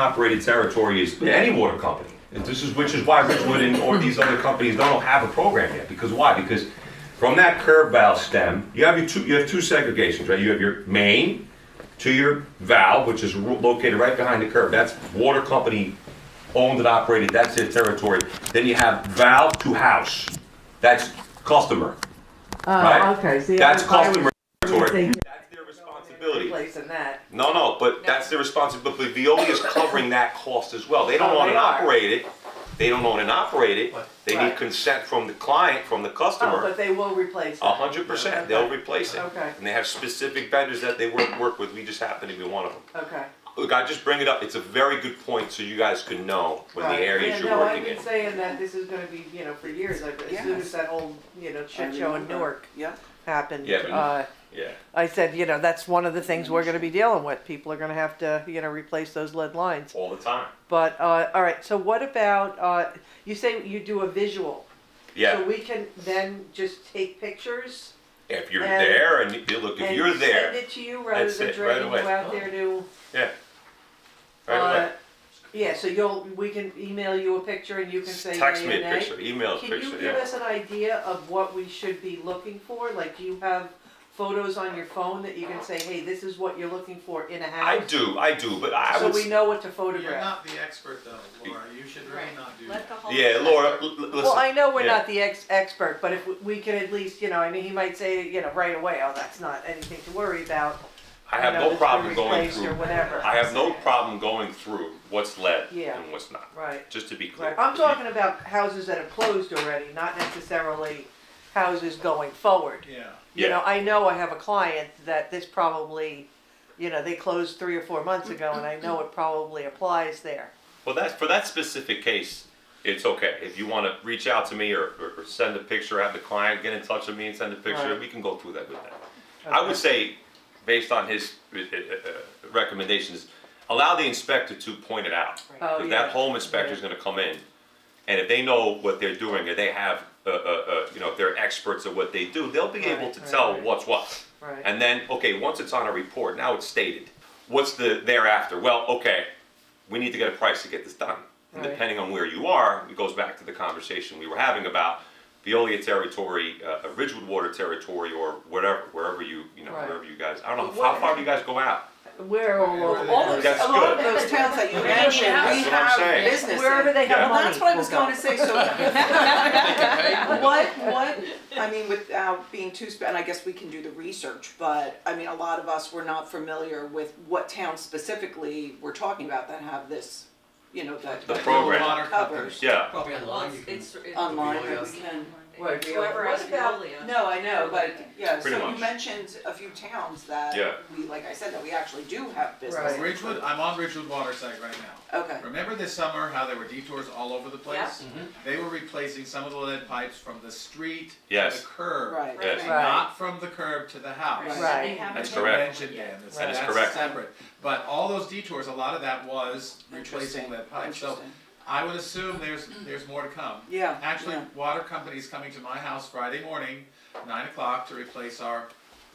operated territory is any water company. And which is why Ridgewood and or these other companies don't have a program yet. Because why? Because from that curb valve stem, you have two segregations, right? You have your main to your valve, which is located right behind the curb. That's water company owned and operated. That's their territory. Then you have valve to house. That's customer. Right? Okay. See, that's I customer territory. thinking- That's their responsibility. Replacing that. No, but that's their responsibility. Veolia is covering that cost as well. They don't own and operate it. They don't own and operate it. They need consent from the client, from the customer. Oh, but they will replace it. 100%. They'll replace it. Okay. And they have specific vendors that they work with. We just happen to be one of them. Okay. Look, I just bring it up. It's a very good point, so you guys can know when the areas you're I've working been in. saying that this is going to be, for years. As soon as that whole, shit show in Newark happened. Yeah, Yeah. I said, that's one of the things we're going to be dealing with. People are going to have to, replace those lead lines. All the time. But all right. So what about? You say you do a visual. Yeah. So we can then just take pictures. If you're there and look, if you're there. Send it to you rather than right dragging away. you out there to. Yeah. Right away. Yeah, so we can email you a picture and you can say Text yay me or a nay. picture, email a Can picture, you give us an idea of what we should be looking for? Like, do you have photos on your phone that you can say, hey, this is what you're looking for in a house? I do, but I So would. we know what to You're photograph. not the expert though, Laura, you should really not do that. Yeah, Laura, listen. Well, I know we're yeah. not the expert, but if we can at least, he might say, right away, oh, that's not anything to worry about. I have no it's problem been going replaced through. or whatever. I have no problem going through what's lead Yeah. and what's not. Right. Just to be clear. Right. I'm talking about houses that have closed already, not necessarily houses going forward. Yeah. I know I have a client that this probably, they closed 3 or 4 months ago, and I know it probably applies there. Well, for that specific case, it's okay. If you want to reach out to me or send a picture, have the client get in touch with me and send a picture, Right. we can go through that with them. Okay. I would say, based on his recommendations, allow the inspector to point it out. Oh, Because yeah. that home inspector is going to come in, and if they know what they're doing, or they have, if they're experts at what they do, they'll be able to tell what's what. Right. And then, okay, once it's on a report, now it's stated. What's the thereafter? Well, okay, we need to get a price to get this done. And Right. depending on where you are, it goes back to the conversation we were having about Veolia territory, Ridgewood water territory, or wherever you Right. wherever you guys. I don't know how far do you guys go out. We're all over. All those, That's a lot of good. those towns that you Yeah. mentioned, That's we what I'm have saying. business Wherever in. they have Yeah. Well, money. that's what I was we'll going go. to say, so what, I mean, without being too, and I guess we can do the research, but, I mean, a lot of us were not familiar with what towns specifically we're talking about that have this, that. The that program. Water Covers. Yeah. Probably Well, online, you can. it's Online, Veolia. we can. Right, whoever what has about- Veolia. No, I know, but, yeah, Pretty so much. you mentioned a few towns that Yeah. we, like I said, that we actually do have business. Right. in. Ridgewood, I'm on Ridgewood water site right now. Okay. Remember this summer how there were detours all over the place? Mhm. They were replacing some of the lead pipes from the street to Yes. the curb. Right. Yes. Right. Not from the curb to the house. Right. That's You correct. mentioned Dan, That is that's correct. separate. But all those detours, a lot of that was replacing Interesting. lead pipes. So Interesting. I would assume there's more to come. Yeah. Actually, yeah. water company's coming to my house Friday morning, 9 o'clock, to replace our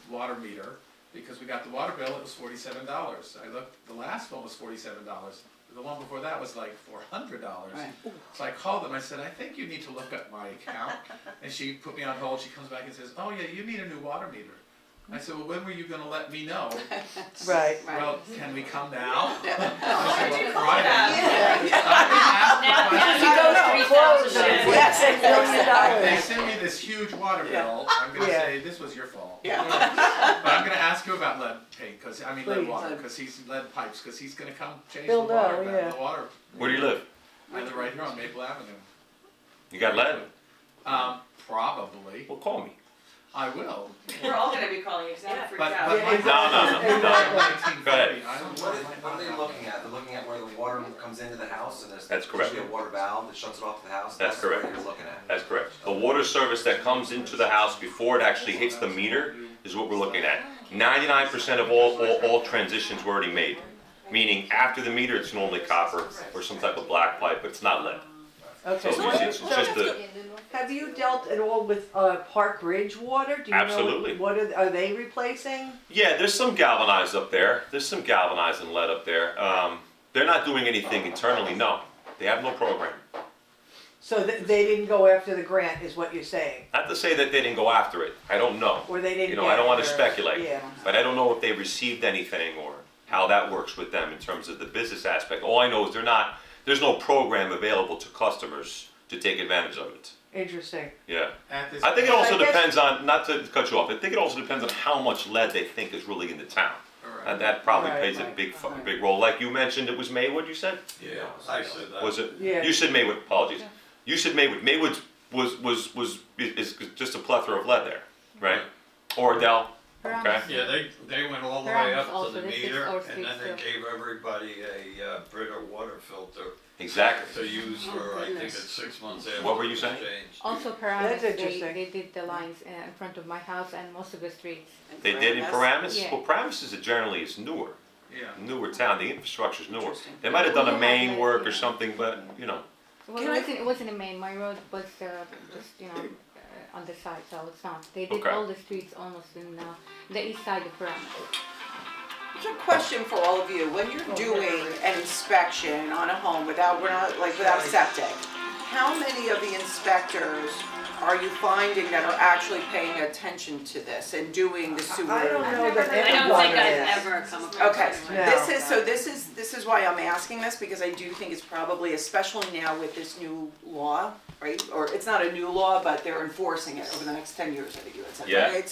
water meter, because we got the water bill, it was $47. I looked, the last one was $47. The one before that was like $400. Right. So I called them, I said, I think you need to look up my account. And she put me on hold, she comes back and says, oh yeah, you need a new water meter. I said, well, when were you gonna let me know? Right. Well, can we come now? Yeah. I said, Why'd you well, call Friday. that? I've been asked the question. Yes, If they $1,000,000. send me this huge water Yeah. bill, I'm gonna Yeah. say, this was your fault. Yeah. But I'm gonna ask you about lead paint, lead Please. water, lead pipes, cause he's gonna come change the Bill water, Doe, yeah. the water. Where do you live? I live right here on Maple Avenue. You got lead? Probably, Well, call me. I will, We're all gonna be calling you, because I'm freaked but, out. but my. Yeah, No. Go ahead. I don't What know. are they looking at? They're looking at where the water comes into the house and there's That's correct. usually a water valve that shuts it off the house? That's correct. what you're looking at. That's correct. The water service that comes into the house before it actually hits the meter is what we're looking at. 99% of all transitions were already made. Meaning after the meter, it's normally copper or some type of black pipe, but it's not lead. Okay. So it's just the, Have you dealt at all with Park Ridge water? Do you Absolutely. know what are they replacing? yeah, there's some galvanized up there. There's some galvanized and lead up there. They're not doing anything internally, no. They have no program. So they didn't go after the grant, is what you're saying? Not to say that they didn't go after it, I don't know. Or they didn't You know, get I don't it, wanna or- speculate, Yeah. but I don't know if they received anything or how that works with them in terms of the business aspect. All I know is there's no program available to customers to take advantage of it. Interesting. Yeah. At this I think it point- also I guess- depends on, not to cut you off, I think it also depends on how much lead they think is really in the town. Correct. And that probably Right, plays a right, big role. Like you mentioned, it was Maywood, you said? Yeah, I said that. Was it? Yeah. You said Maywood, apologies. You said Maywood. Maywood is just a plethora of lead there, right? Or Dell, okay? Yeah, they went all the way Paramus up to also, the this is meter, our and street then they too. gave everybody a Brita water filter Exactly. to use for, I think it's 6 months after. What were you it was saying? changed. Also Paramus, That's interesting. they did the lines in front of my house and most of the streets. They did in Paramus? Yeah. Well, Paramus is generally newer. Yeah. Newer town, the infrastructure's newer. Interesting. They might have done a Yeah, main yeah, work or yeah. something, but, you know. Well, Can I- it wasn't a main, my road was just, on the side, so it's not. They did Okay. all the streets almost in the east side of Paramus. Here's a question for all of you. When you're doing an inspection on a home without septic, how many of the inspectors are you finding that are actually paying attention to this and doing the sewer? I don't know that I don't anyone think I've is. ever come across. Okay, No. this is why I'm asking this, because I do think it's probably, especially now with this new law, right? Or it's not a new law, but they're enforcing it over the next 10 years, I think you had said, Yeah. right?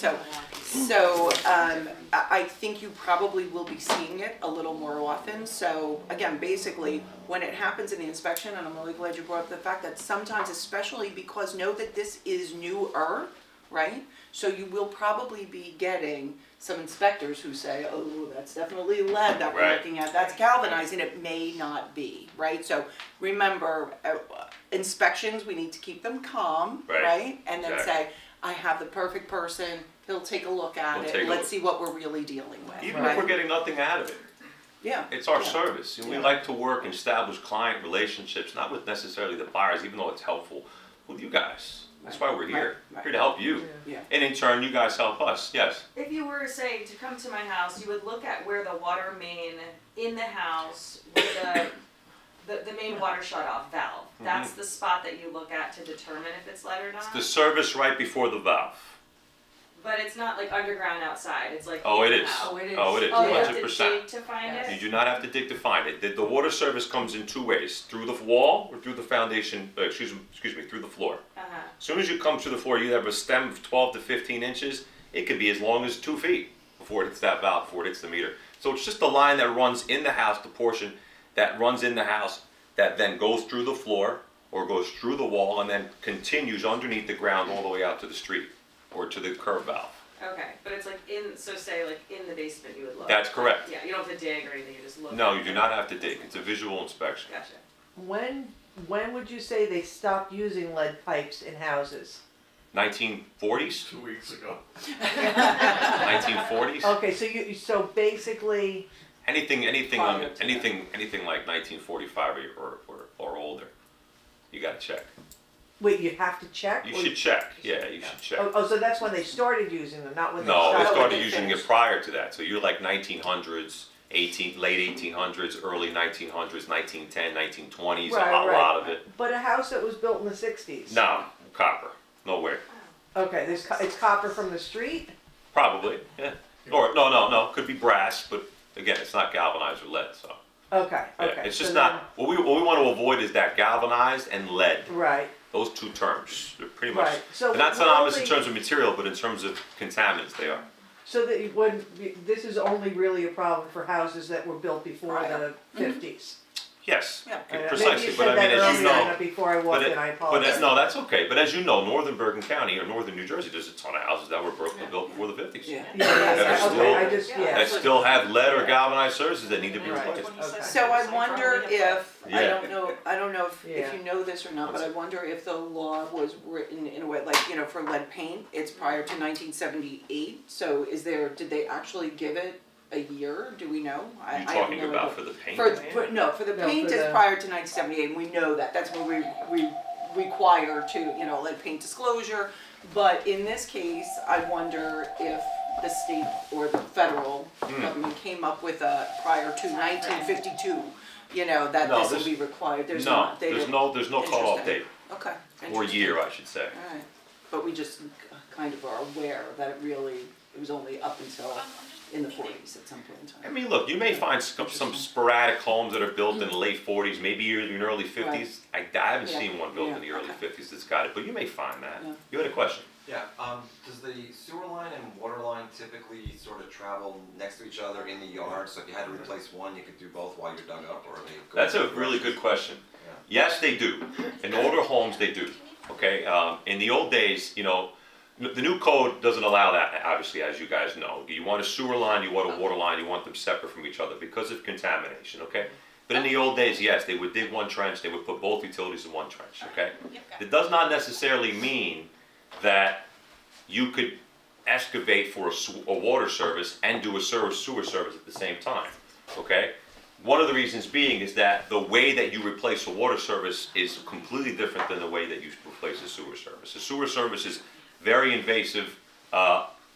I think you probably will be seeing it a little more often. So again, basically, when it happens in the inspection, and I'm really glad you brought up the fact that sometimes, especially because know that this is newer, right? So you will probably be getting some inspectors who say, oh, that's definitely lead that we're Right. looking at, that's galvanizing, it may not be, right? So remember, inspections, we need to keep them calm, Right. right? And then Exactly. say, I have the perfect person, he'll take a look at He'll take it, a let's look. see what we're really dealing with, Even right? if we're getting nothing out of it, Yeah. it's our Yeah. service. And we Yeah. like to work and establish client relationships, not with necessarily the buyers, even though it's helpful, with you guys. That's why we're here. Right. Here to help you. Yeah. And in turn, you guys help us, yes. If you were saying to come to my house, you would look at where the water main in the house, where the main water shut off valve. That's the spot that you look at to determine if it's lead or It's not. the service right before the valve. But it's not like underground outside, it's like Oh, in it the is. house. Oh, it is, Oh, you have to 100%. dig to find You it? do not have to dig to find it. The water service comes in two ways, through the wall or through the foundation, excuse me, through the floor. Uh-huh. As soon as you come to the floor, you have a stem of 12 to 15 inches. It could be as long as 2 feet before it hits that valve, before it hits the meter. So it's just the line that runs in the house, the portion that runs in the house that then goes through the floor or goes through the wall and then continues underneath the ground all the way out to the street or to the curb valve. Okay, but it's like so say like in the basement you would look. That's correct. Yeah, you don't have to dig or anything, you just look. No, you do not have to dig. It's a visual inspection. Gotcha. When would you say they stopped using lead pipes in houses? 1940s? 2 weeks ago. 1940s? Okay, so basically, Anything Prior to anything like 1945 or older. You gotta check. wait, you have to check? You Or- should check. Yeah, you should check. Oh, so that's when they started using them, not when they No, they stopped? started they using it finished. prior to that. So you're like 1900s, late 1800s, early 1900s, 1910, 1920s, Right, a right. lot of it. But a house that was built in the 60s? No, copper. No way. Okay, it's copper from the street? Probably, yeah. Or, no, could be brass, but again, it's not galvanized or lead, so. Okay, Yeah, okay. it's so just then- not, what we want to avoid is that galvanized and lead. Right, Those two terms, they're pretty much, right. So they're not when synonymous in only- terms of material, but in terms of contaminants, they are. So that this is only really a problem for houses that were built before Prior. the 50s? Yes, Yeah. Maybe you precisely, said but I that mean, as you earlier, know. and before I walked in, I apologize. No, that's okay, but as you know, northern Bergen County or northern New Jersey, there's a ton of houses that were built before the 50s. Yeah. Yeah, That are okay, still- I just, yeah. That still have lead or galvanized surfaces that need to be Right. replaced. Okay. So I wonder if, I Yeah. don't know if Yeah. you know this or not, but I wonder if the law was written in a way, like, for lead paint, it's prior to 1978, so did they actually give it a year, do we know? I You're have talking no about idea. for the paint? For the No, paint for is the- prior to 1978, and we know that, that's what we require to, lead paint disclosure. But in this case, I wonder if the state or the federal government came up with a prior to 1952 you know, that No, this will there's- be required, there's No, not, they there's don't. no cutoff date, Okay. or Interesting. year, I should say. Alright, but we just kind of are aware that it was only up until in the 40s at some point in I time. mean, look, you may find some sporadic homes that are built in the late 40s, maybe even early 50s. I haven't Yeah. seen one built in Yeah, the early okay. 50s that's got it, but you may find that. Yeah. You had a question? Yeah, does the sewer line and water line typically sort of travel next to each other in the yard? So if you had to replace one, you could do both while you're dug up, or are they? That's a really good question. Yeah. Yes, they do. In older homes, they do. Okay. In the old days, you know, the new code doesn't allow that. Obviously, as you guys know, you want a sewer line, you want a water line, you want them separate from each other because of contamination. Okay. But in the old days, yes, they would dig one trench. They would put both utilities in one trench. Okay. It does not necessarily mean that you could excavate for a water service and do a sewer service at the same time. Okay. One of the reasons being is that the way that you replace a water service is completely different than the way that you replace a sewer service. A sewer service is very invasive.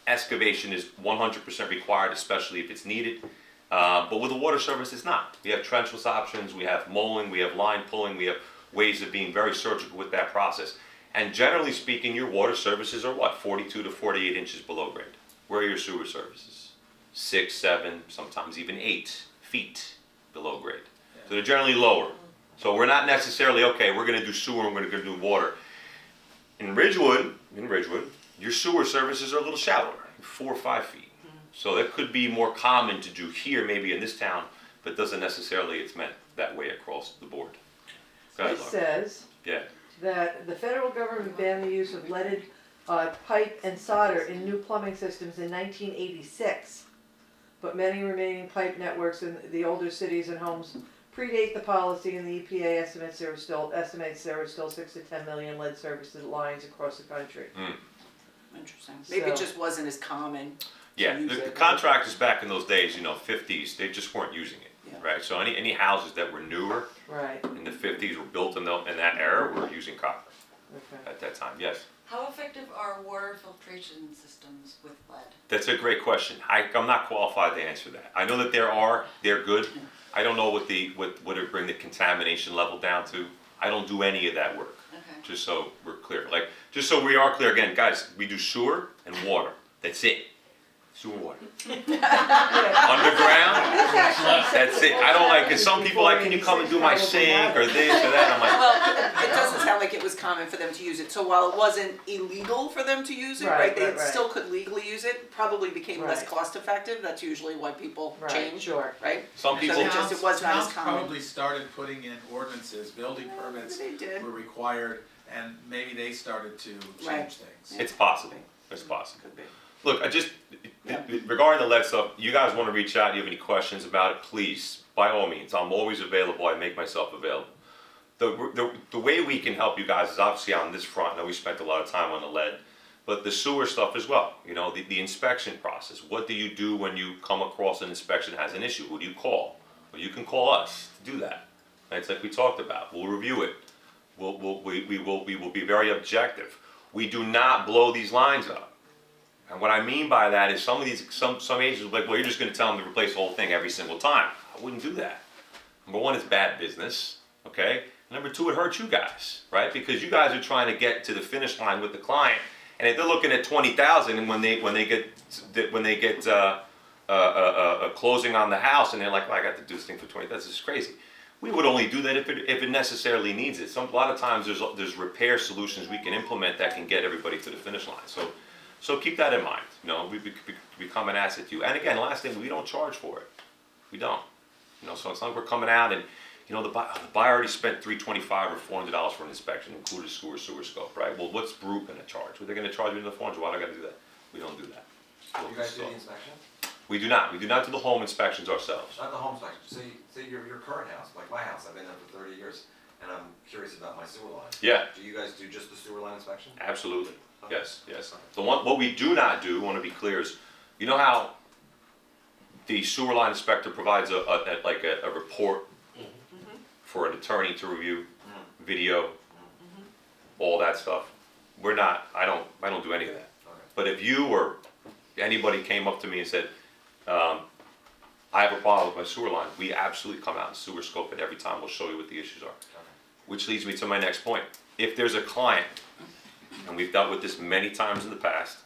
Excavation is 100% required, especially if it's needed. But with a water service, it's not. We have trenchless options, we have molding, we have line pulling, we have ways of being very surgical with that process. And generally speaking, your water services are what? 42 to 48 inches below grade. Where are your sewer services? 6, 7, sometimes even 8 feet below grade. So they're generally lower. So we're not necessarily, okay, we're gonna do sewer and we're gonna do water. In Ridgewood, your sewer services are a little shallower, 4 or 5 feet. So that could be more common to do here, maybe in this town, but doesn't necessarily, it's meant that way across the board. Go ahead, It Laura. says Yeah, that the federal government banned the use of leaded pipe and solder in new plumbing systems in 1986. But many remaining pipe networks in the older cities and homes predate the policy, and the EPA estimates there are still 6 to 10 million lead service lines across the country. Interesting. Maybe it So- just wasn't as common to yeah. use The it. contractors back in those days, 50s, they just weren't using it, Yeah. right? So any houses that were newer Right, in the 50s were built in that era were using copper okay. at that time. Yes. How effective are water filtration systems with lead? That's a great question. I'm not qualified to answer that. I know that they're good. I don't know what it bring the contamination level down to. I don't do any of that work. Okay. Just so we're clear. Just so we are clear again, guys, we do sewer and water. That's it. Sewer and water. Underground, that's it. I don't like, cause some people like, can you come and do my sink or this or that? I'm like, Well, it doesn't sound like it was common for them to use it, so while it wasn't illegal for them to use it, right, they Right. still could legally use it, probably became less Right. cost effective, that's usually why people Right, change, sure. right? some people, it just- it was not as Towns common. probably started putting in ordinances, building permits They did. were required, and maybe they started to Right. change things. it's possible. It's possible. Could be. Look, regarding the lead stuff, you guys wanna reach out, you have any questions about it, please, by all means, I'm always available, I make myself available. The way we can help you guys is obviously on this front. I know we spent a lot of time on the lead, but the sewer stuff as well. The inspection process. What do you do when you come across an inspection that has an issue? Who do you call? Well, you can call us to do that. It's like we talked about. We'll review it. We will be very objective. We do not blow these lines up. And what I mean by that is some agents will be like, well, you're just going to tell them to replace the whole thing every single time. I wouldn't do that. Number one, it's bad business, okay? Number two, it hurts you guys, right? Because you guys are trying to get to the finish line with the client, and if they're looking at 20,000, and when they get a closing on the house, and they're like, well, I got to do this thing for 20,000, this is crazy. We would only do that if it necessarily needs it. A lot of times there's repair solutions we can implement that can get everybody to the finish line. So keep that in mind. We become an asset to you. And again, last thing, we don't charge for it. We don't. So it's not like we're coming out and the buyer already spent $325 or $400 for an inspection, included sewer scope, right? Well, what's Brew going to charge? Well, they're going to charge me the $400. Why do I got to do that? We don't do that. You guys do the inspection? We do not. We do not do the home inspections ourselves. Not the home inspection, say your current house, like my house, I've been there for 30 years, and I'm curious about my sewer line. Yeah. Do you guys do just the sewer line inspection? Absolutely. Yes. What we do not do, want to be clear, is how the sewer line inspector provides a report for an attorney to review, video, all that stuff. I don't do any of that. Okay. But if you or anybody came up to me and said, I I have a problem with my sewer line, we absolutely come out and sewer scope it every time, we'll show you what the issues are. Which leads me to my next point. If there's a client, and we've dealt with this many times in the past,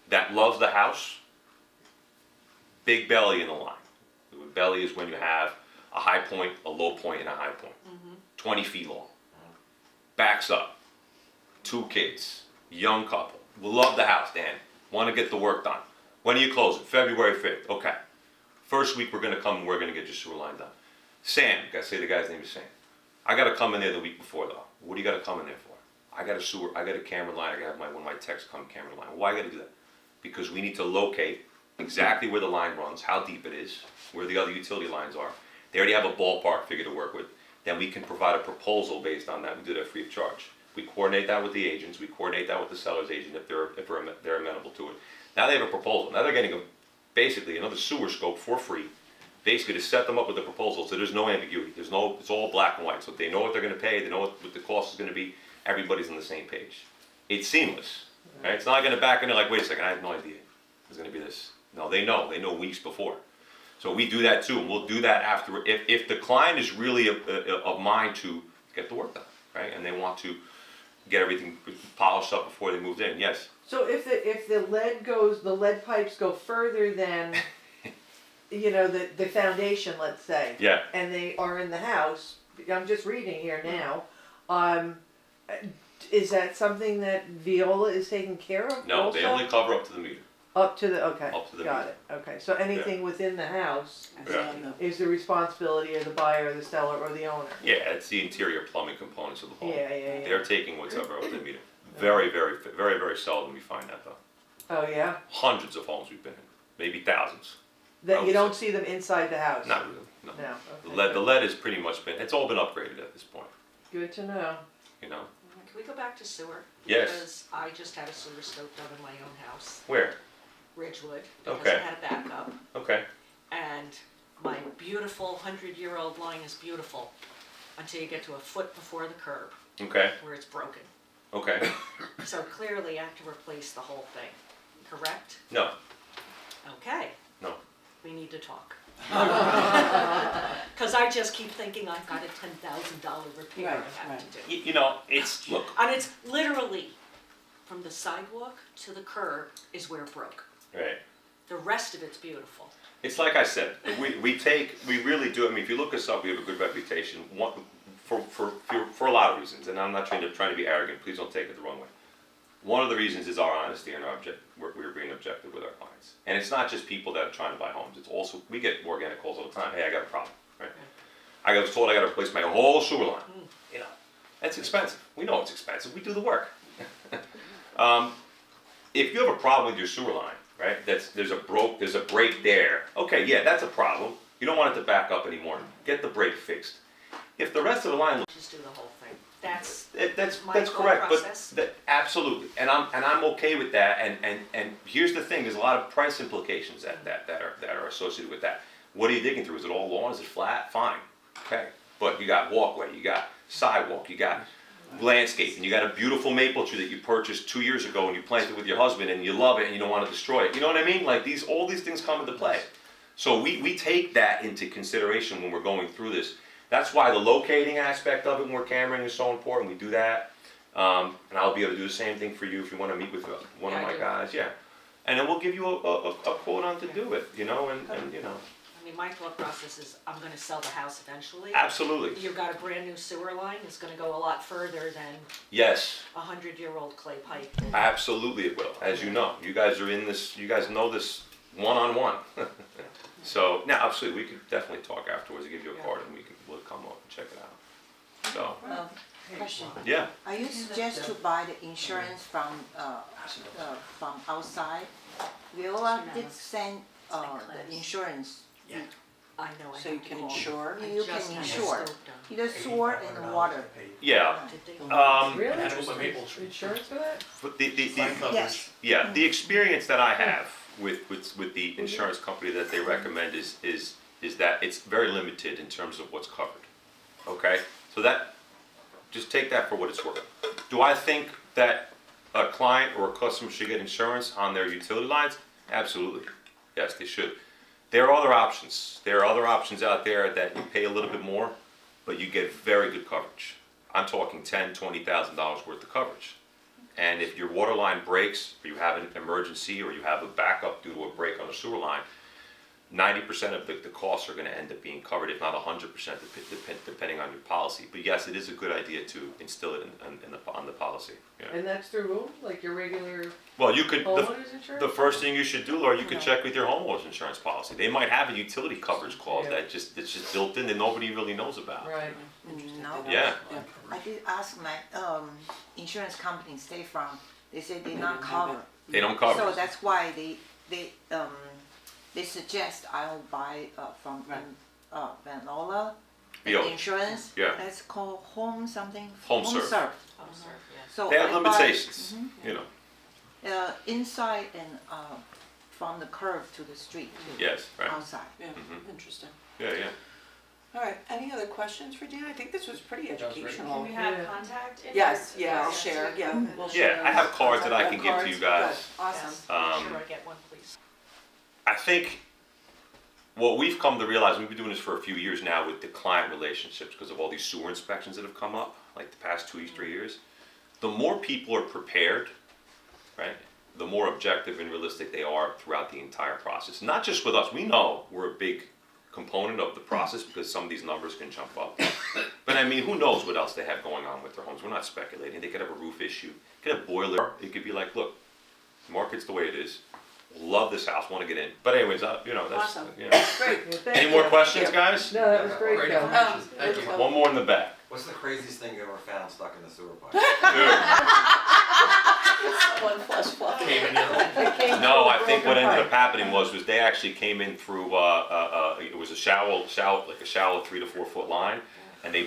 that loves the house, big belly in the line. The belly is when you have a high point, a low point, and a high point. 20 feet long. Backs up. 2 kids. Young couple. We love the house, Dan. Want to get the work done. When are you closing? February 5th. Okay. First week we're going to come and we're going to get your sewer line done. Sam, gotta say the guy's name is Sam. I gotta come in there the week before though. What do you gotta come in there for? I got a sewer, I got a camera line, I gotta have one of my techs come camera line. Why I gotta do that? Because we need to locate exactly where the line runs, how deep it is, where the other utility lines are. They already have a ballpark figure to work with. Then we can provide a proposal based on that. We do that free of charge. We coordinate that with the agents, we coordinate that with the seller's agent if they're amenable to it. Now they have a proposal. Now they're getting basically another sewer scope for free, basically to set them up with a proposal so there's no ambiguity. It's all black and white. So they know what they're going to pay, they know what the cost is going to be, everybody's on the same page. It's seamless. Right? It's not going to back in there like, wait a second, I have no idea. It's going to be this. No, they know weeks before. So we do that too, and we'll do that after. If the client is really of mind to get the work done, right, and they want to get everything polished up before they move in, yes. So if the lead pipes go further than, the foundation, let's say. Yeah. And they are in the house, I'm just reading here now, is that something that Viola is taking care of No, also? they only cover up to the meter. Okay, Up to the got meter. it, okay, so anything within the house Yeah. is the responsibility of the buyer, the seller, or the owner? Yeah, it's the interior plumbing components of the home. Yeah. They're taking whatever up to the meter. Very, very, very, very seldom we find that though. Oh, yeah? Hundreds of homes we've been in, maybe thousands. That you don't see them inside the house? Not really, no. No, okay. The lead has pretty much been, it's all been upgraded at this point, Good to know. Can we go back to sewer? Yes. Because I just had a sewer stove done in my own house, Where? Ridgewood, because Okay. I had a backup. Okay, And my beautiful 100-year-old line is beautiful until you get to a foot before the curb okay, where it's broken. okay. So clearly I have to replace the whole thing, correct? No, Okay. no. We need to talk. Because I just keep thinking I've got a $10,000 repair I have to do. It's, look, And it's literally from the sidewalk to the curb is where it broke. right. The rest of it's beautiful. It's like I said, we really do, if you look us up, we have a good reputation, for a lot of reasons, and I'm not trying to be arrogant, please don't take it the wrong way. One of the reasons is our honesty and we're being objective with our clients. And it's not just people that are trying to buy homes, it's also, we get organic calls all the time, hey, I got a problem, right? I was told I gotta replace my whole sewer line, that's expensive, we know it's expensive, we do the work. If you have a problem with your sewer line, right, there's a break there, okay, yeah, that's a problem, you don't want it to back up anymore, get the break fixed. If the rest of the line, Just do the whole thing. That's my that's thought correct, process. but absolutely, and I'm okay with that. And here's the thing: there's a lot of price implications that are associated with that. What are you digging through? Is it all lawn? Is it flat? Fine, okay. But you got walkway, you got sidewalk, you got landscape, and you got a beautiful maple tree that you purchased 2 years ago and you planted with your husband and you love it and you don't want to destroy it. You know what I mean? Like all these things come into play. So we take that into consideration when we're going through this. That's why the locating aspect of it when we're cameraing is so important. We do that. And I'll be able to do the same thing for you if you want to meet with one of my guys. Yeah. And then we'll give you a quote on to do it, and I mean, my thought process is I'm going to sell the house eventually. Absolutely. You've got a brand new sewer line. It's going to go a lot further than Yes. a 100-year-old clay pipe. Absolutely it will. As you know, you guys are in this, you guys know this one-on-one. So, now, absolutely, we could definitely talk afterwards, give you a card, and we'll come up and check it out. So, Question. yeah. Are you suggest to buy the insurance from outside? Viola did send the insurance, I know I so you have to can call. insure. I You just can had a insure stove done. either sewer and water. Yeah. Did they? Really? Insurance for that? But Yes. yeah, the experience that I have with the insurance company that they recommend is that it's very limited in terms of what's covered. Okay? So just take that for what it's worth. Do I think that a client or a customer should get insurance on their utility lines? Absolutely. Yes, they should. There are other options. There are other options out there that you pay a little bit more, but you get very good coverage. I'm talking $10,000-$20,000 worth of coverage. And if your water line breaks, or you have an emergency, or you have a backup due to a break on a sewer line, 90% of the costs are going to end up being covered, if not 100%, depending on your policy. But yes, it is a good idea to instill it on the policy. Yeah. And that's through who? Like your regular Well, you could. homeowners insurance? The first thing you should do, Laura, you could check with your homeowner's insurance policy. They might have a utility coverage clause Yeah. that's just built in that nobody really knows about. Right. No. Yeah. I did ask my insurance company, State Farm, they said they not cover. They don't cover. So that's why they suggest I'll buy from Vanola, Yeah. insurance. Yeah. That's called home something. Home serve. Oh, sir, yeah. So They have I buy, limitations, you know. inside and from the curb to the street too. Yes, right. Outside. Yeah, Mhm. interesting. Yeah, yeah. All right, any other questions for Dan? I think this was pretty That was great. educational. Can we have Yeah. contact? in Yes, your- yeah, I'll yes, share, yes. yeah, we'll share. Yeah, I have cards that I can give to you guys. Good, awesome. Yes, Um, sure, I get one, please. I think what we've come to realize, we've been doing this for a few years now with the client relationships because of all these sewer inspections that have come up, like the past 2 3 years. The more people are prepared, right, the more objective and realistic they are throughout the entire process. Not just with us, we know we're a big component of the process because some of these numbers can jump up. But I mean, who knows what else they have going on with their homes? We're not speculating. They could have a roof issue, could have boiler. It could be like, look, the market's the way it is. Love this house, want to get in. But anyways, you know, that's, Awesome. you know. Great. Yeah, thank Any you. more questions, guys? No, that was great, Great Kel. information. Thank you. One more in the back. What's the craziest thing you ever found stuck in the sewer pipe? One flush fluff. Came in there. It came No, through I a think broken what ended pipe. up happening was they actually came in through, it was a shallow, like a shallow 3 to 4 foot line, and they